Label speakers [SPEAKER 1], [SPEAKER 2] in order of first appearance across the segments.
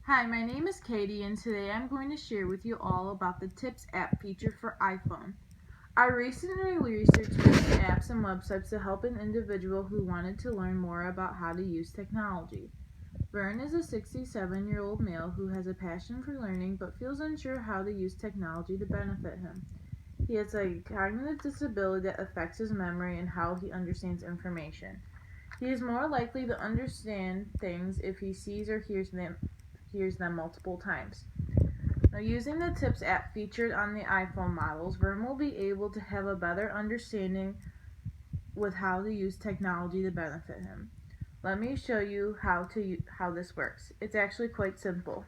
[SPEAKER 1] Hi, my name is Katie, and today I'm going to share with you all about the Tips app feature for iPhone. I recently researched many apps and websites to help an individual who wanted to learn more about how to use technology. Vern is a 67-year-old male who has a passion for learning but feels unsure how to use technology to benefit him. He has a cognitive disability that affects his memory and how he understands information. He is more likely to understand things if he sees or hears them multiple times. Now, using the Tips app featured on the iPhone models, Vern will be able to have a better understanding with how to use technology to benefit him. Let me show you how this works. It's actually quite simple.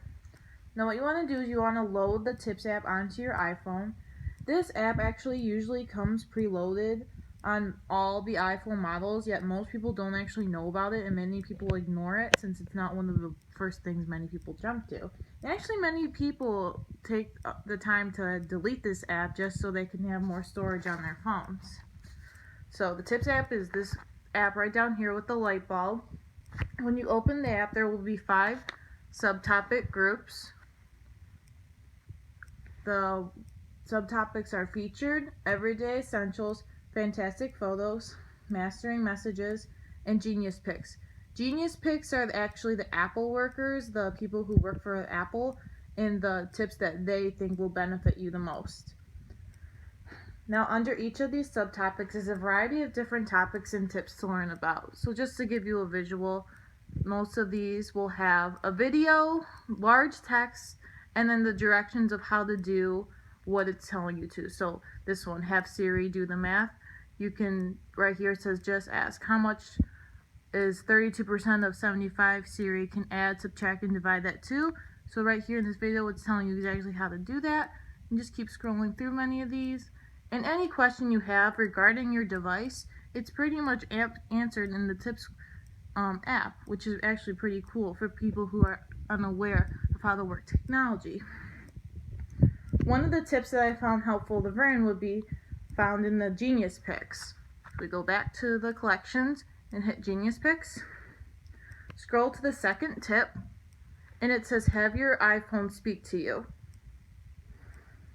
[SPEAKER 1] Now, what you want to do is you want to load the Tips app onto your iPhone. This app actually usually comes preloaded on all the iPhone models, yet most people don't actually know about it, and many people ignore it since it's not one of the first things many people jump to. And actually, many people take the time to delete this app just so they can have more storage on their phones. So the Tips app is this app right down here with the light bulb. When you open the app, there will be 5 subtopic groups. The subtopics are featured, everyday essentials, fantastic photos, mastering messages, and genius picks. Genius picks are actually the Apple workers, the people who work for Apple, and the tips that they think will benefit you the most. Now, under each of these subtopics is a variety of different topics and tips to learn about. So just to give you a visual, most of these will have a video, large text, and then the directions of how to do what it's telling you to. So this one, have Siri do the math. You can, right here it says just ask, how much is 32% of 75? Siri can add, subtract, and divide that to. So right here in this video, it's telling you exactly how to do that. And just keep scrolling through many of these. And any question you have regarding your device, it's pretty much answered in the Tips app, which is actually pretty cool for people who are unaware of how to work technology. One of the tips that I found helpful to Vern would be found in the Genius Picks. We go back to the collections and hit Genius Picks. Scroll to the second tip, and it says have your iPhone speak to you.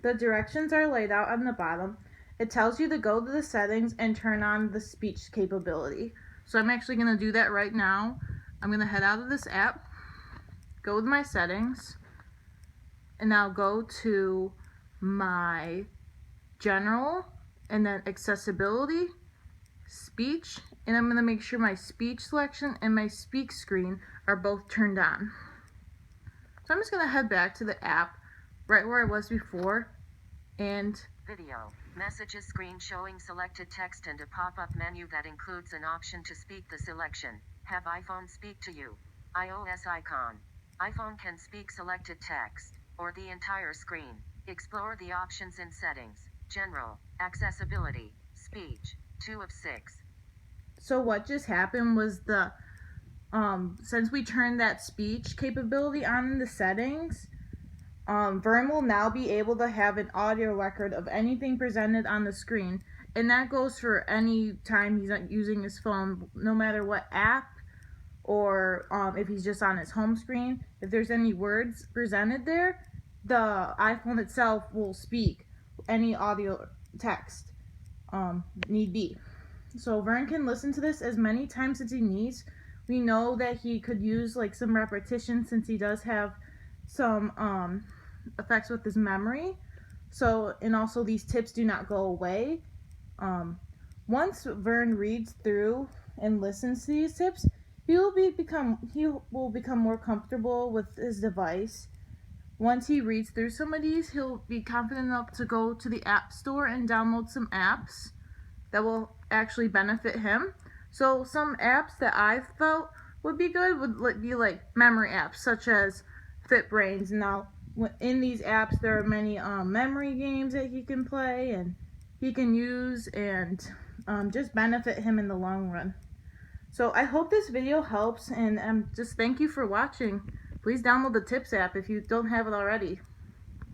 [SPEAKER 1] The directions are laid out on the bottom. It tells you to go to the settings and turn on the speech capability. So I'm actually going to do that right now. I'm going to head out of this app, go to my settings, and now go to my general, and then accessibility, speech, and I'm going to make sure my speech selection and my speak screen are both turned on. So I'm just going to head back to the app right where I was before, and
[SPEAKER 2] video messages screen showing selected text and a pop-up menu that includes an option to speak the selection. Have iPhone speak to you. iOS icon. iPhone can speak selected text or the entire screen. Explore the options in settings. General, accessibility, speech, 2 of 6.
[SPEAKER 1] So what just happened was since we turned that speech capability on in the settings, Vern will now be able to have an audio record of anything presented on the screen, and that goes for any time he's not using his phone, no matter what app, or if he's just on his home screen. If there's any words presented there, the iPhone itself will speak any audio text need be. So Vern can listen to this as many times as he needs. We know that he could use like some repetition since he does have some effects with his memory. So, and also these tips do not go away. Once Vern reads through and listens to these tips, he will become more comfortable with his device. Once he reads through some of these, he'll be confident enough to go to the App Store and download some apps that will actually benefit him. So some apps that I felt would be good would be like memory apps such as FitBrains. Now in these apps there are many memory games that he can play and he can use and just benefit him in the long run. So I hope this video helps, and just thank you for watching. Please download the Tips app if you don't have it already.